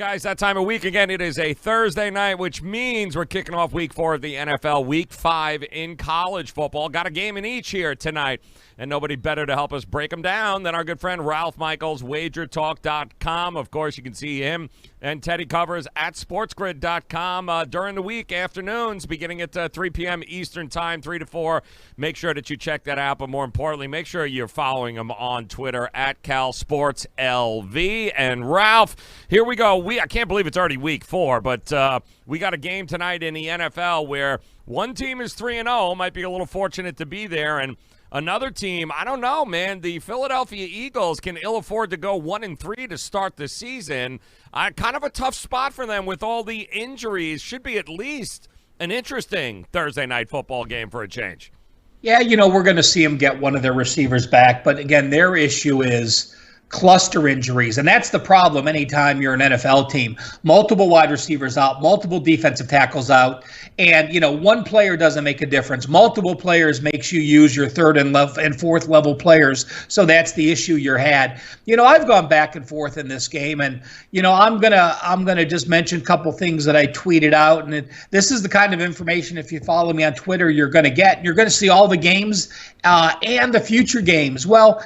right, guys, that time of week again. It is a Thursday night, which means we're kicking off week 4 of the NFL, week 5 in college football. Got a game in each here tonight, and nobody better to help us break them down than our good friend Ralph Michaels, wagertalk.com. Of course, you can see him and Teddy Covers at sportsgrid.com during the week, afternoons, beginning at 3 p.m. Eastern Time, 3 to 4. Make sure that you check that out, but more importantly, make sure you're following him on Twitter at CalSportsLV. And Ralph, here we go. I can't believe it's already week 4, but we got a game tonight in the NFL where one team is 3-0, might be a little fortunate to be there, and another team, I don't know, man. The Philadelphia Eagles can ill afford to go 1-3 to start the season. Kind of a tough spot for them with all the injuries. Should be at least an interesting Thursday night football game for a change. Yeah, we're going to see them get one of their receivers back. But again, their issue is cluster injuries. And that's the problem anytime you're an NFL team. Multiple wide receivers out, multiple defensive tackles out. And, one player doesn't make a difference. Multiple players makes you use your third and fourth level players. So that's the issue you're had. I've gone back and forth in this game. And, I'm gonna just mention a couple things that I tweeted out. And this is the kind of information, if you follow me on Twitter, you're going to get. You're going to see all the games and the future games. Well,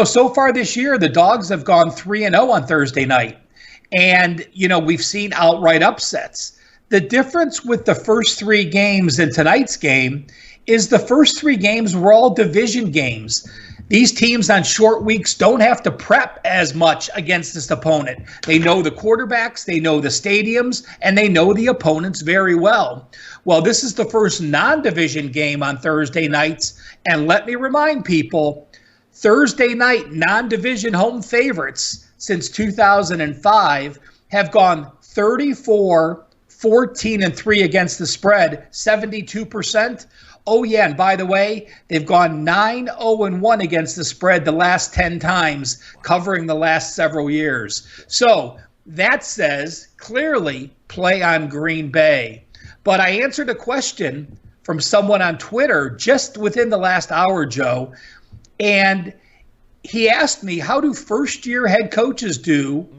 so far this year, the Dogs have gone 3-0 on Thursday night. And, we've seen outright upsets. The difference with the first 3 games in tonight's game is the first 3 games were all division games. These teams on short weeks don't have to prep as much against this opponent. They know the quarterbacks, they know the stadiums, and they know the opponents very well. Well, this is the first non-division game on Thursday nights. And let me remind people, Thursday night non-division home favorites since 2005 have gone 34, 14, and 3 against the spread, 72%. Oh, yeah, and by the way, they've gone 9-0-1 against the spread the last 10 times, covering the last several years. So that says clearly play on Green Bay. But I answered a question from someone on Twitter just within the last hour, Joe. And he asked me, how do first-year head coaches do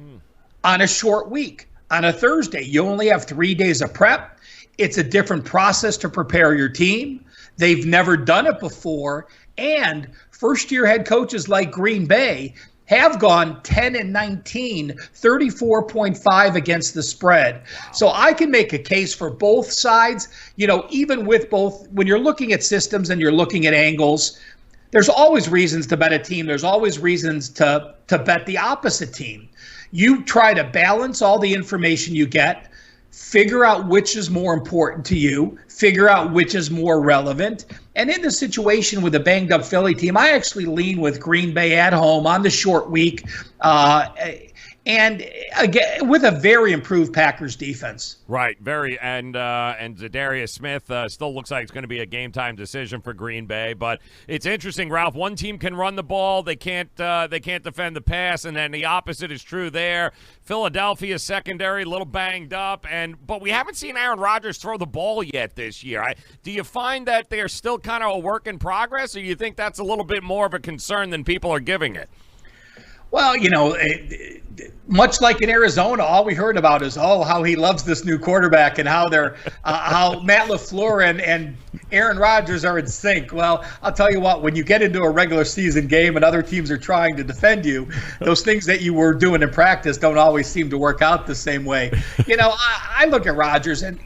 on a short week? On a Thursday, you only have 3 days of prep. It's a different process to prepare your team. They've never done it before. And first-year head coaches like Green Bay have gone 10-19, 34.5 against the spread. Wow. So I can make a case for both sides. Even with both, when you're looking at systems and you're looking at angles, there's always reasons to bet a team. There's always reasons to bet the opposite team. You try to balance all the information you get, figure out which is more important to you, figure out which is more relevant. And in the situation with a banged-up Philly team, I actually lean with Green Bay at home on the short week. And again, with a very improved Packers defense. Right, very, and Zadarius Smith still looks like it's going to be a game-time decision for Green Bay. But it's interesting, Ralph. One team can run the ball, they can't defend the pass, and then the opposite is true there. Philadelphia's secondary, a little banged up, but we haven't seen Aaron Rodgers throw the ball yet this year. Do you find that they're still kind of a work in progress, or do you think that's a little bit more of a concern than people are giving it? Well, much like in Arizona, all we heard about is, how he loves this new quarterback and how they're how Matt LaFleur and Aaron Rodgers are in sync. Well, I'll tell you what, when you get into a regular season game and other teams are trying to defend you, those things that you were doing in practice don't always seem to work out the same way. I look at Rodgers and,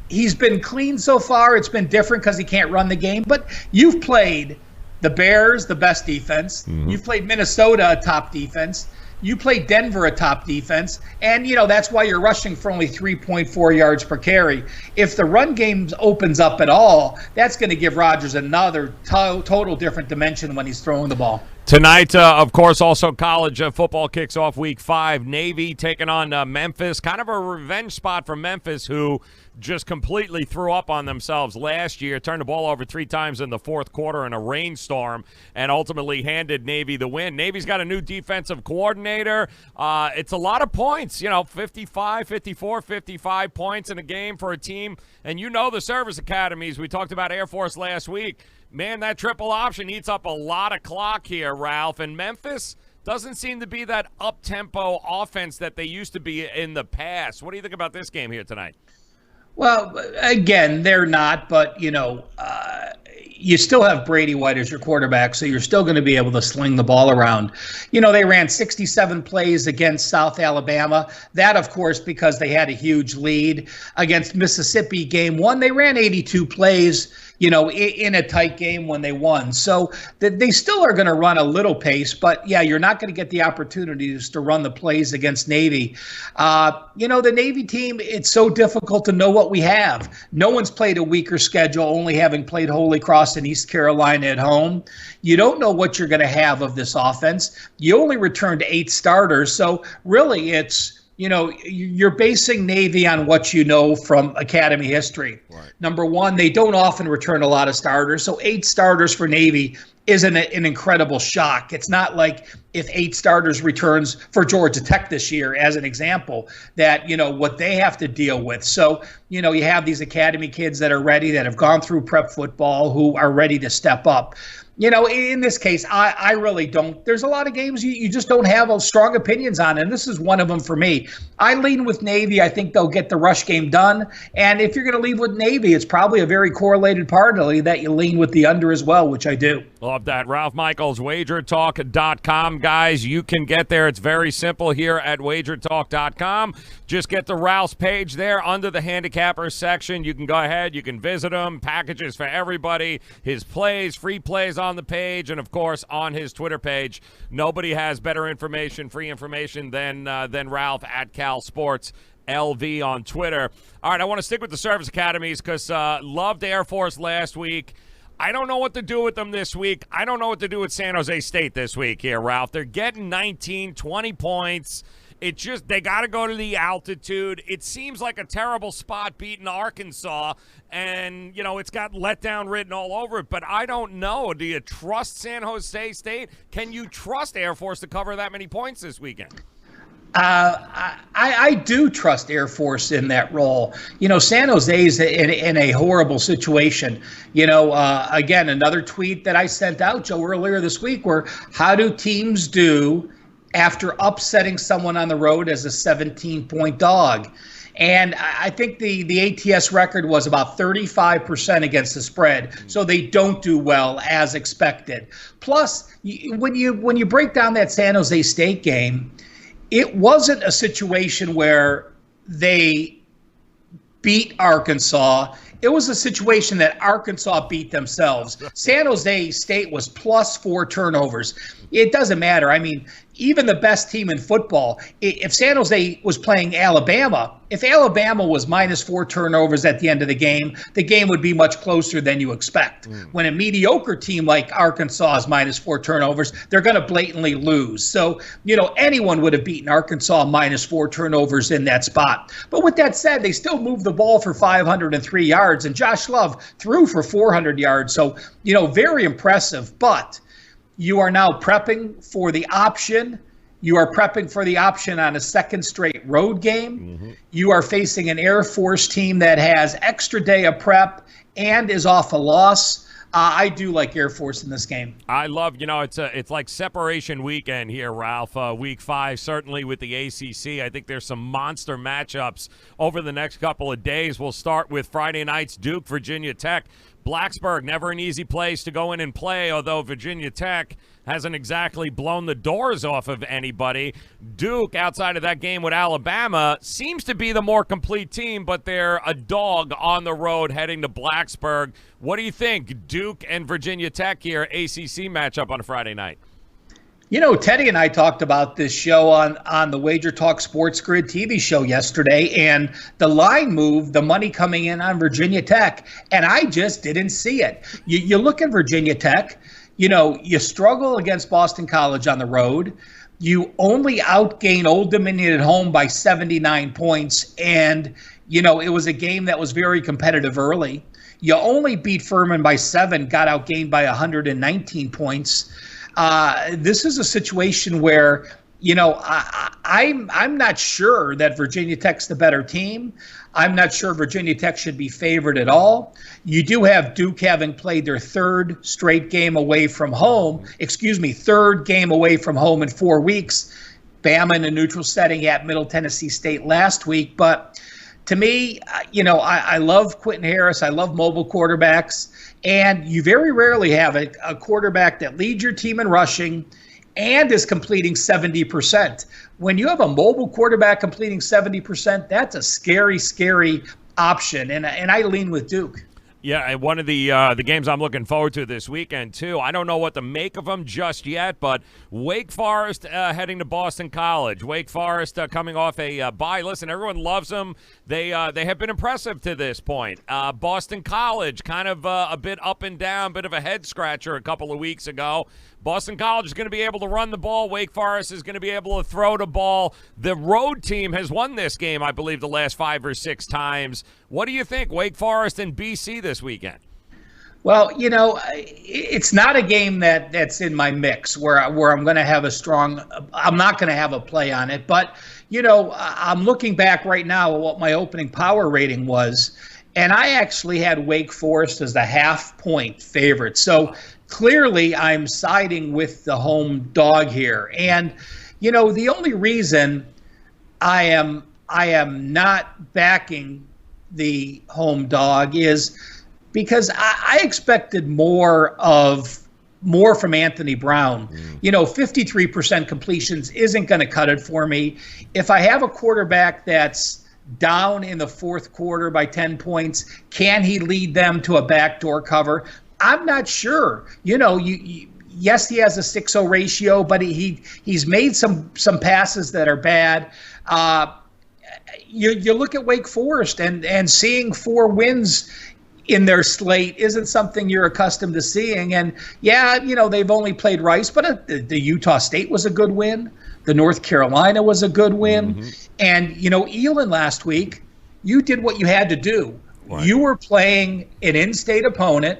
he's been clean so far. It's been different because he can't run the game. But you've played the Bears, the best defense. Mm-hmm. You've played Minnesota, a top defense. You played Denver, a top defense. And, that's why you're rushing for only 3.4 yards per carry. If the run game opens up at all, that's going to give Rodgers another total different dimension when he's throwing the ball. Tonight, of course, also college football kicks off week 5. Navy taking on Memphis. Kind of a revenge spot for Memphis, who just completely threw up on themselves last year, turned the ball over 3 times in the fourth quarter in a rainstorm, and ultimately handed Navy the win. Navy's got a new defensive coordinator. It's a lot of points, 55, 54, 55 points in a game for a team. And the service academies. We talked about Air Force last week. Man, that triple option eats up a lot of clock here, Ralph. And Memphis, doesn't seem to be that up-tempo offense that they used to be in the past. What do you think about this game here tonight? Well, again, they're not, but, you still have Brady White as your quarterback, so you're still going to be able to sling the ball around. They ran 67 plays against South Alabama. That, of course, because they had a huge lead. Against Mississippi, game one, they ran 82 plays, in a tight game when they won. So they still are going to run a little pace, but, yeah, you're not going to get the opportunities to run the plays against Navy. The Navy team, it's so difficult to know what we have. No one's played a weaker schedule, only having played Holy Cross and East Carolina at home. You don't know what you're going to have of this offense. You only returned 8 starters. So really it's, you're basing Navy on what you know from academy history. Right. Number one, they don't often return a lot of starters. So 8 starters for Navy isn't an incredible shock. It's not like if 8 starters returns for Georgia Tech this year, as an example, that, what they have to deal with. So, you have these academy kids that are ready, that have gone through prep football, who are ready to step up. In this case, I really don't. There's a lot of games you just don't have strong opinions on, and this is one of them for me. I lean with Navy. I think they'll get the rush game done. And if you're going to lean with Navy, it's probably a very correlated parlay that you lean with the under as well, which I do. Love that. Ralph Michaels, wagertalk.com. Guys, you can get there. It's very simple here at wagertalk.com. Just get to Ralph's page there under the handicapper section. You can go ahead. You can visit him. Packages for everybody. His plays, free plays on the page, and, of course, on his Twitter page. Nobody has better information, free information than Ralph at Cal Sports LV on Twitter. All right, I want to stick with the service academies because loved Air Force last week. I don't know what to do with them this week. I don't know what to do with San Jose State this week here, Ralph. They're getting 19, 20 points. It just, they got to go to the altitude. It seems like a terrible spot beating Arkansas, and, it's got letdown written all over it, but I don't know. Do you trust San Jose State? Can you trust Air Force to cover that many points this weekend? I do trust Air Force in that role. San Jose is in a horrible situation. Again, another tweet that I sent out, Joe, earlier this week, where how do teams do after upsetting someone on the road as a 17-point dog? And I think the ATS record was about 35% against the spread, so they don't do well as expected. Plus, when you break down that San Jose State game, it wasn't a situation where they beat Arkansas. It was a situation that Arkansas beat themselves. San Jose State was plus 4 turnovers. It doesn't matter. I mean, even the best team in football, if San Jose was playing Alabama, if Alabama was minus 4 turnovers at the end of the game would be much closer than you expect. When a mediocre team like Arkansas is minus 4 turnovers, they're going to blatantly lose. So, anyone would have beaten Arkansas minus 4 turnovers in that spot. But with that said, they still moved the ball for 503 yards, and Josh Love threw for 400 yards. So, very impressive. But you are now prepping for the option. You are prepping for the option on a second straight road game. Mm-hmm. You are facing an Air Force team that has extra day of prep and is off a loss. I do like Air Force in this game. I love, it's like separation weekend here, Ralph. Week 5, certainly with the ACC. I think there's some monster matchups over the next couple of days. We'll start with Friday night's Duke, Virginia Tech. Blacksburg, never an easy place to go in and play, although Virginia Tech hasn't exactly blown the doors off of anybody. Duke, outside of that game with Alabama, seems to be the more complete team, but they're a dog on the road heading to Blacksburg. What do you think, Duke and Virginia Tech here, ACC matchup on a Friday night? Teddy and I talked about this show on the Wager Talk Sports Grid TV show yesterday, and the line moved, the money coming in on Virginia Tech, and I just didn't see it. You look at Virginia Tech, you struggle against Boston College on the road. You only outgain Old Dominion at home by 79 points, and, it was a game that was very competitive early. You only beat Furman by 7, got outgained by 119 points. This is a situation where, I'm not sure that Virginia Tech's the better team. I'm not sure Virginia Tech should be favored at all. You do have Duke having played their third game away from home in 4 weeks. Bama in a neutral setting at Middle Tennessee State last week. But to me, I love Quentin Harris. I love mobile quarterbacks. And you very rarely have a quarterback that leads your team in rushing and is completing 70%. When you have a mobile quarterback completing 70%, that's a scary, scary option. And I lean with Duke. Yeah, and one of the games I'm looking forward to this weekend, too. I don't know what to make of them just yet, but Wake Forest heading to Boston College. Wake Forest coming off a bye. Listen, everyone loves them. They have been impressive to this point. Boston College, kind of a bit up and down, bit of a head-scratcher a couple of weeks ago. Boston College is going to be able to run the ball. Wake Forest is going to be able to throw the ball. The road team has won this game, I believe, the last 5 or 6 times. What do you think, Wake Forest and BC this weekend? Well, it's not a game that's in my mix where I'm going to have I'm not going to have a play on it. But, I'm looking back right now at what my opening power rating was, and I actually had Wake Forest as the half-point favorite. So clearly I'm siding with the home dog here. And, the only reason I am not backing the home dog is because I expected more from Anthony Brown. 53% completions isn't going to cut it for me. If I have a quarterback that's down in the fourth quarter by 10 points, can he lead them to a backdoor cover? I'm not sure. Yes, he has a 6-0 ratio, but he's made some passes that are bad. You look at Wake Forest and seeing 4 wins in their slate isn't something you're accustomed to seeing. And yeah, they've only played Rice, but the Utah State was a good win. The North Carolina was a good win. Mm-hmm. And, Elon last week, you did what you had to do. Right. You were playing an in-state opponent.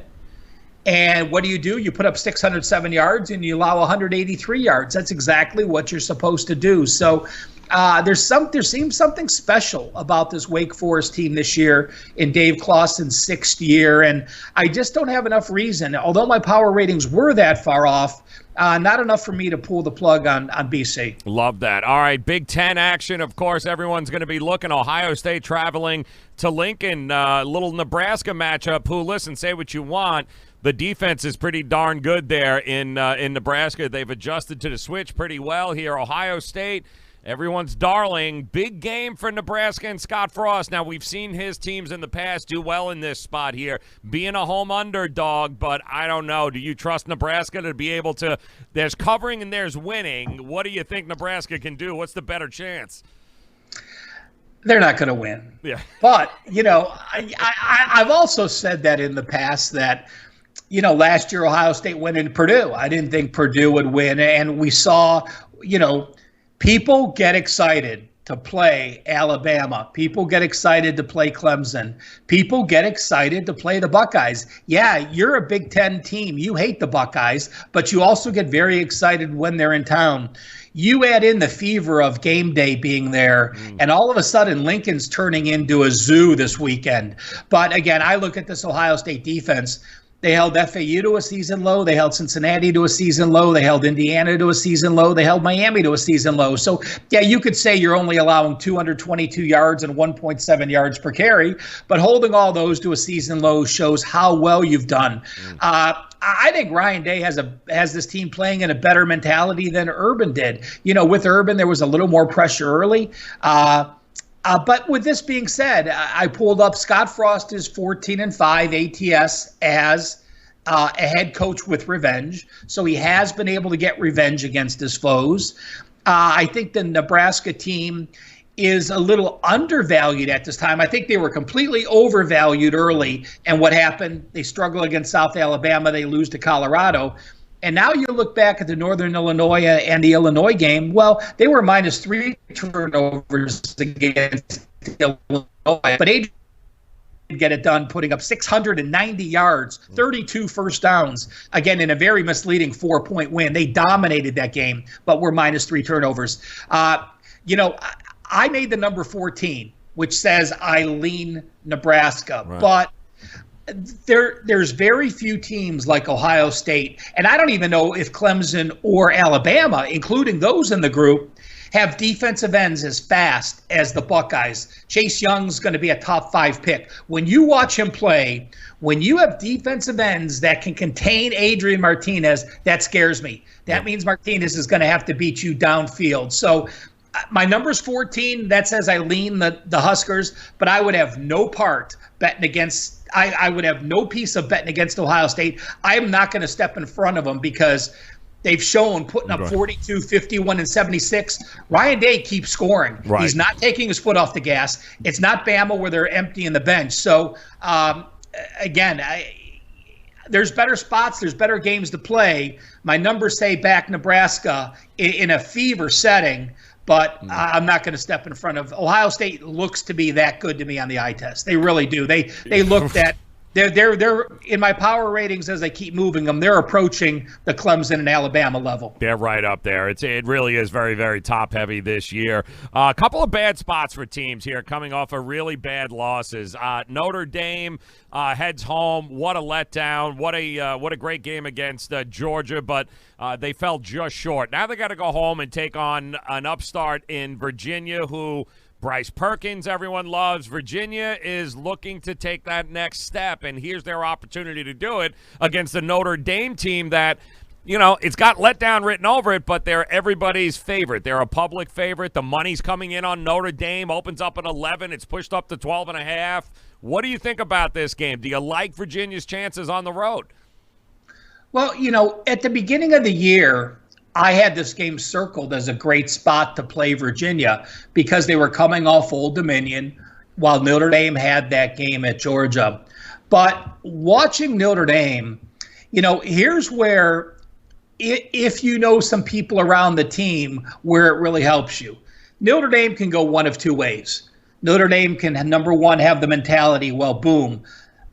And what do? You put up 607 yards and you allow 183 yards. That's exactly what you're supposed to do. So there seems something special about this Wake Forest team this year in Dave Clawson's 6th year. And I just don't have enough reason, although my power ratings were that far off, not enough for me to pull the plug on BC. Love that. All right, Big Ten action. Of course, everyone's going to be looking. Ohio State traveling to Lincoln. Little Nebraska matchup. Who, listen, say what you want. The defense is pretty darn good there in Nebraska. They've adjusted to the switch pretty well here. Ohio State, everyone's darling. Big game for Nebraska and Scott Frost. Now, we've seen his teams in the past do well in this spot here, being a home underdog, but I don't know. Do you trust Nebraska to be able to – there's covering and there's winning. What do you think Nebraska can do? What's the better chance? They're not going to win. Yeah. But, I've also said that in the past that – last year Ohio State went into Purdue. I didn't think Purdue would win. And we saw, people get excited to play Alabama. People get excited to play Clemson. People get excited to play the Buckeyes. Yeah, you're a Big Ten team. You hate the Buckeyes, but you also get very excited when they're in town. You add in the fever of game day being there, and all of a sudden Lincoln's turning into a zoo this weekend. But again, I look at this Ohio State defense. They held FAU to a season low. They held Cincinnati to a season low. They held Indiana to a season low. They held Miami to a season low. So, yeah, you could say you're only allowing 222 yards and 1.7 yards per carry, but holding all those to a season low shows how well you've done. I think Ryan Day has this team playing in a better mentality than Urban did. With Urban, there was a little more pressure early. But with this being said, I pulled up Scott Frost is 14-5 ATS as a head coach with revenge. So he has been able to get revenge against his foes. I think the Nebraska team is a little undervalued at this time. I think they were completely overvalued early. And what happened? They struggle against South Alabama. They lose to Colorado. And now you look back at the Northern Illinois and the Illinois game. Well, they were -3 turnovers against Illinois, but AJ get it done, putting up 690 yards, 32 first downs, again, in a very misleading 4-point win. They dominated that game, but were minus 3 turnovers. I made the number 14, which says I lean Nebraska, right. But there's very few teams like Ohio State, and I don't even know if Clemson or Alabama, including those in the group, have defensive ends as fast as the Buckeyes. Chase Young's going to be a top 5 pick. When you watch him play, when you have defensive ends that can contain Adrian Martinez, that scares me. That means Martinez is going to have to beat you downfield. So my number's 14. That says I lean the Huskers, but I would have no part betting against – I would have no piece of betting against Ohio State. I am not going to step in front of them because – they've shown putting up 42, 51, and 76. Ryan Day keeps scoring. Right. He's not taking his foot off the gas. It's not Bama where they're emptying the bench. So, again, there's better spots. There's better games to play. My numbers say back Nebraska in a fever setting, but I'm not going to step in front of Ohio State. Looks to be that good to me on the eye test. They really do. They looked at They're in my power ratings as I keep moving them. They're approaching the Clemson and Alabama level. They're right up there. It really is very, very top heavy this year. A couple of bad spots for teams here, coming off of really bad losses. Notre Dame heads home. What a letdown! What a great game against Georgia, but they fell just short. Now they got to go home and take on an upstart in Virginia, who Bryce Perkins, everyone loves. Virginia is looking to take that next step, and here's their opportunity to do it against the Notre Dame team that, it's got letdown written over it, but they're everybody's favorite. They're a public favorite. The money's coming in on Notre Dame, opens up at 11. It's pushed up to 12.5. What do you think about this game? Do you like Virginia's chances on the road? Well, at the beginning of the year, I had this game circled as a great spot to play Virginia because they were coming off Old Dominion while Notre Dame had that game at Georgia. But watching Notre Dame, here's where, if you know some people around the team, where it really helps you. Notre Dame can go one of two ways. Notre Dame can, number one, have the mentality, well, boom,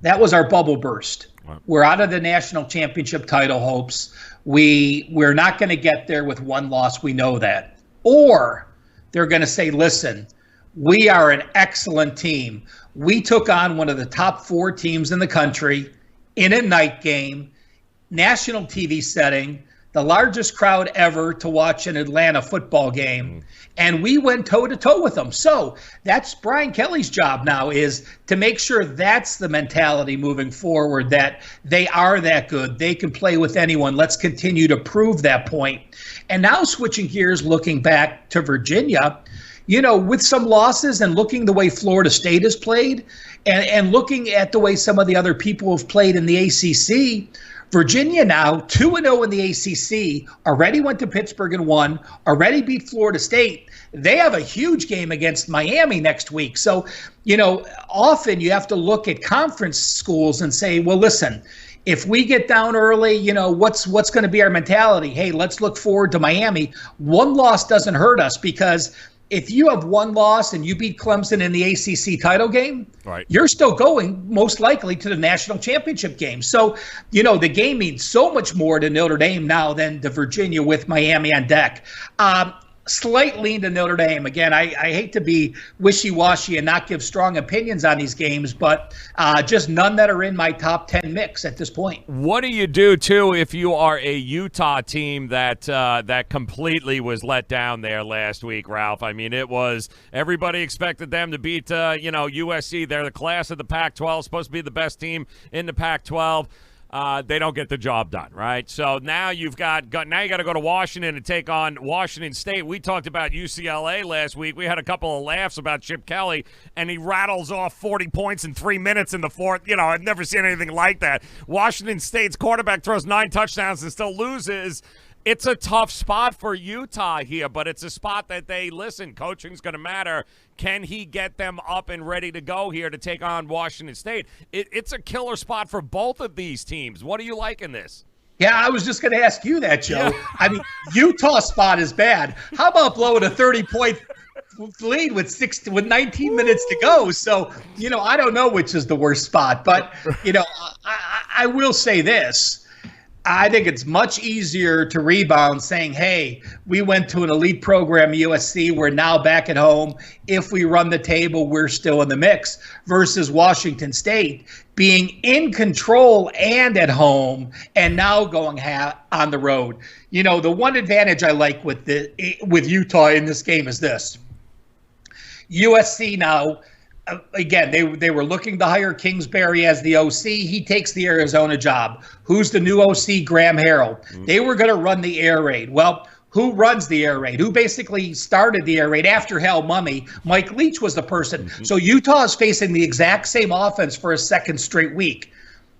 that was our bubble burst. We're out of the national championship title hopes. We're not going to get there with one loss. We know that. Or they're going to say, listen, we are an excellent team. We took on one of the top 4 teams in the country in a night game, national TV setting, the largest crowd ever to watch an Atlanta football game. And we went toe-to-toe with them. So that's Brian Kelly's job now, is to make sure that's the mentality moving forward, that they are that good. They can play with anyone. Let's continue to prove that point. And now switching gears, looking back to Virginia, with some losses and looking the way Florida State has played and looking at the way some of the other people have played in the ACC, Virginia now 2-0 in the ACC, already went to Pittsburgh and won, already beat Florida State. They have a huge game against Miami next week. So, often you have to look at conference schools and say, well, listen, if we get down early, what's going to be our mentality? Hey, let's look forward to Miami. One loss doesn't hurt us, because if you have one loss and you beat Clemson in the ACC title game, right, you're still going most likely to the national championship game. So, the game means so much more to Notre Dame now than to Virginia with Miami on deck. Slight lean to Notre Dame. Again, I hate to be wishy-washy and not give strong opinions on these games, but just none that are in my top 10 mix at this point. What do you do, too, if you are a Utah team that completely was let down there last week, Ralph? I mean, it was everybody expected them to beat, USC. They're the class of the Pac-12, supposed to be the best team in the Pac-12. They don't get the job done, right? So now you got to go to Washington and take on Washington State. We talked about UCLA last week. We had a couple of laughs about Chip Kelly, and he rattles off 40 points in 3 minutes in the fourth. I've never seen anything like that. Washington State's quarterback throws 9 touchdowns and still loses. It's a tough spot for Utah here, but it's a spot that coaching's going to matter. Can he get them up and ready to go here to take on Washington State? It's a killer spot for both of these teams. What do you like in this? Yeah, I was just going to ask you that, Joe. Yeah. I mean, Utah's spot is bad. How about blowing a 30-point lead with 19 minutes to go. So, I don't know which is the worst spot, but, I will say this. I think it's much easier to rebound saying, hey, we went to an elite program, USC. We're now back at home. If we run the table, we're still in the mix, versus Washington State being in control and at home and now going on the road. The one advantage I like with Utah in this game is this. USC now, again, they were looking to hire Kingsbury as the OC. He takes the Arizona job. Who's the new OC? Graham Harrell. Mm-hmm. They were going to run the air raid. Well, who runs the air raid? Who basically started the air raid after Hal Mummy? Mike Leach was the person. Mm-hmm. So Utah is facing the exact same offense for a second straight week.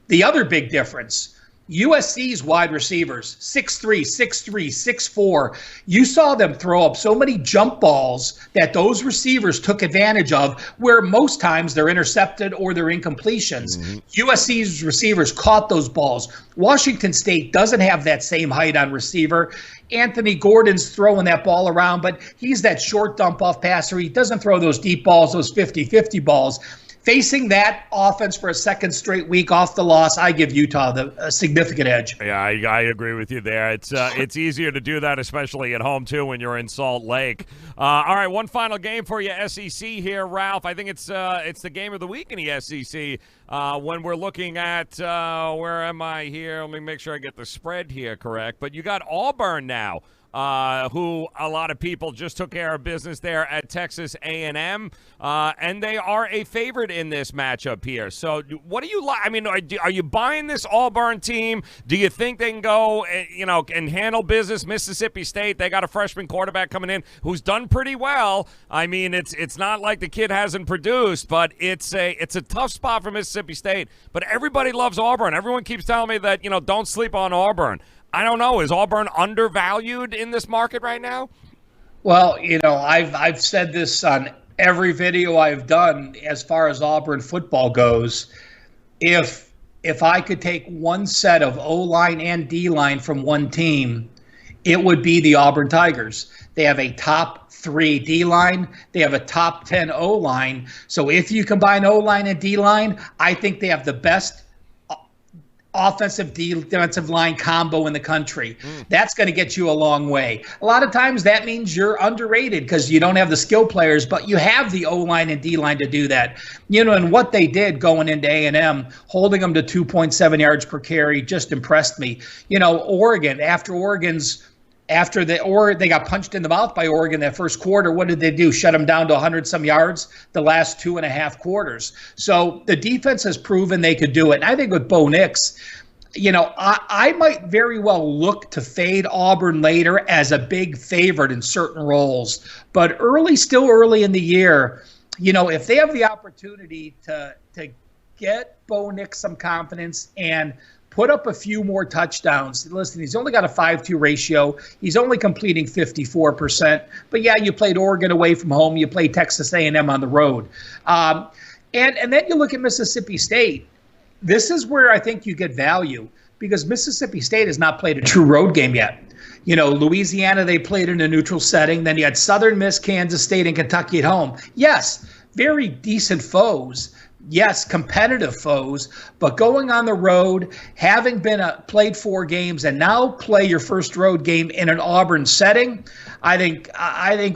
The other big difference, USC's wide receivers, 6'3", 6'3", 6'4". You saw them throw up so many jump balls that those receivers took advantage of, where most times they're intercepted or they're incompletions. Mm-hmm. USC's receivers caught those balls. Washington State doesn't have that same height on receiver. Anthony Gordon's throwing that ball around, but he's that short dump-off passer. He doesn't throw those deep balls, those 50-50 balls. Facing that offense for a second straight week off the loss, I give Utah a significant edge. Yeah, I agree with you there. It's easier to do that, especially at home, too, when you're in Salt Lake. All right, one final game for you, SEC here, Ralph. I think it's the game of the week in the SEC when we're looking at where am I here? Let me make sure I get the spread here correct. But you got Auburn now. Who a lot of people just took care of business there at Texas A&M, and they are a favorite in this matchup here. So what do you like? I mean, are you buying this Auburn team? Do you think they can go, and handle business? Mississippi State, they got a freshman quarterback coming in who's done pretty well. I mean, it's not like the kid hasn't produced, but it's a tough spot for Mississippi State. But everybody loves Auburn. Everyone keeps telling me that, don't sleep on Auburn. I don't know. Is Auburn undervalued in this market right now? Well, I've said this on every video I've done as far as Auburn football goes. If I could take one set of O-line and D-line from one team, it would be the Auburn Tigers. They have a top 3 D-line. They have a top 10 O-line. So if you combine O-line and D-line, I think they have the best offensive defensive line combo in the country. That's going to get you a long way. A lot of times that means you're underrated because you don't have the skill players, but you have the O-line and D-line to do that. And what they did going into A&M, holding them to 2.7 yards per carry just impressed me. Oregon, after they got punched in the mouth by Oregon that first quarter, what did they do? Shut them down to 100-some yards the last 2.5 quarters. So the defense has proven they could do it. And I think with Bo Nix, I might very well look to fade Auburn later as a big favorite in certain roles. But still early in the year, if they have the opportunity to get Bo Nix some confidence and put up a few more touchdowns. Listen, he's only got a 5-2 ratio. He's only completing 54%. But, yeah, you played Oregon away from home. You played Texas A&M on the road. And then you look at Mississippi State. This is where I think you get value because Mississippi State has not played a true road game yet. Louisiana, they played in a neutral setting. Then you had Southern Miss, Kansas State, and Kentucky at home. Yes, very decent foes. Yes, competitive foes, but going on the road, having been played 4 games, and now play your first road game in an Auburn setting, I think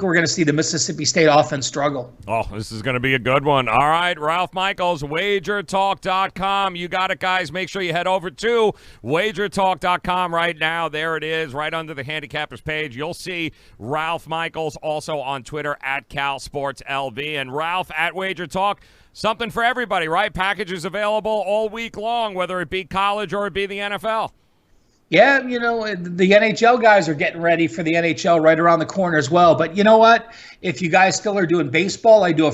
we're going to see the Mississippi State offense struggle. Oh, this is going to be a good one. All right, Ralph Michaels, WagerTalk.com. You got it, guys. Make sure you head over to WagerTalk.com right now. There it is, right under the handicappers page. You'll see Ralph Michaels also on Twitter at CalSportsLV. And Ralph at WagerTalk. Something for everybody, right? Packages available all week long, whether it be college or it be the NFL. Yeah, the NHL guys are getting ready for the NHL right around the corner as well. But you know what? If you guys still are doing baseball, I do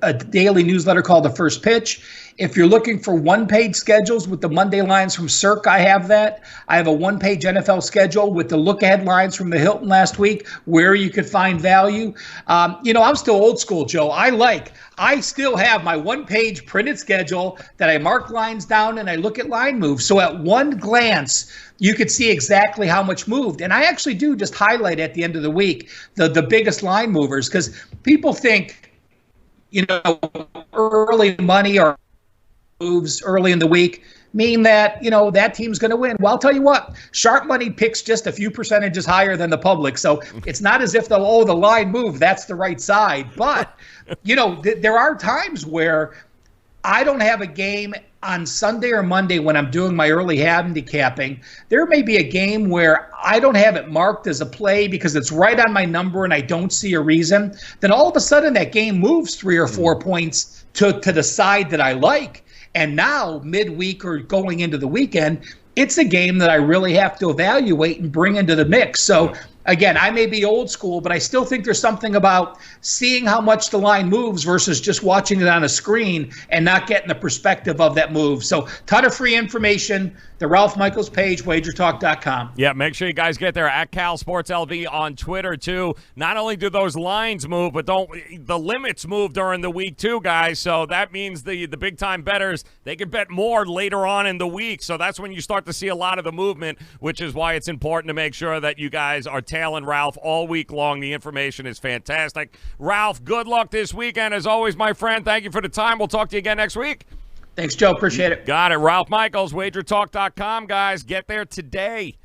a daily newsletter called The First Pitch. If you're looking for one-page schedules with the Monday lines from Cirque, I have that. I have a one-page NFL schedule with the look-ahead lines from the Hilton last week, where you could find value. I'm still old school, Joe. I still have my one-page printed schedule that I mark lines down and I look at line moves. So at one glance, you could see exactly how much moved. And I actually do just highlight at the end of the week the biggest line movers, because people think, early money or moves early in the week mean that, that team's going to win. Well, I'll tell you what, sharp money picks just a few percentages higher than the public. So it's not as if the line moved, that's the right side. But, there are times where I don't have a game on Sunday or Monday when I'm doing my early handicapping. There may be a game where I don't have it marked as a play because it's right on my number and I don't see a reason. Then all of a sudden that game moves 3 or 4 points to the side that I like. And now midweek or going into the weekend, it's a game that I really have to evaluate and bring into the mix. So again, I may be old school, but I still think there's something about seeing how much the line moves versus just watching it on a screen and not getting the perspective of that move. So ton of free information, the Ralph Michaels page, wagertalk.com. Yeah, make sure you guys get there at CalSportsLV on Twitter, too. Not only do those lines move, but the limits move during the week, too, guys. So that means the big-time bettors, they can bet more later on in the week. So that's when you start to see a lot of the movement, which is why it's important to make sure that you guys are tailing Ralph all week long. The information is fantastic. Ralph, good luck this weekend. As always, my friend, thank you for the time. We'll talk to you again next week. Thanks, Joe. Appreciate it. Got it. Ralph Michaels, wagertalk.com, guys. Get there today.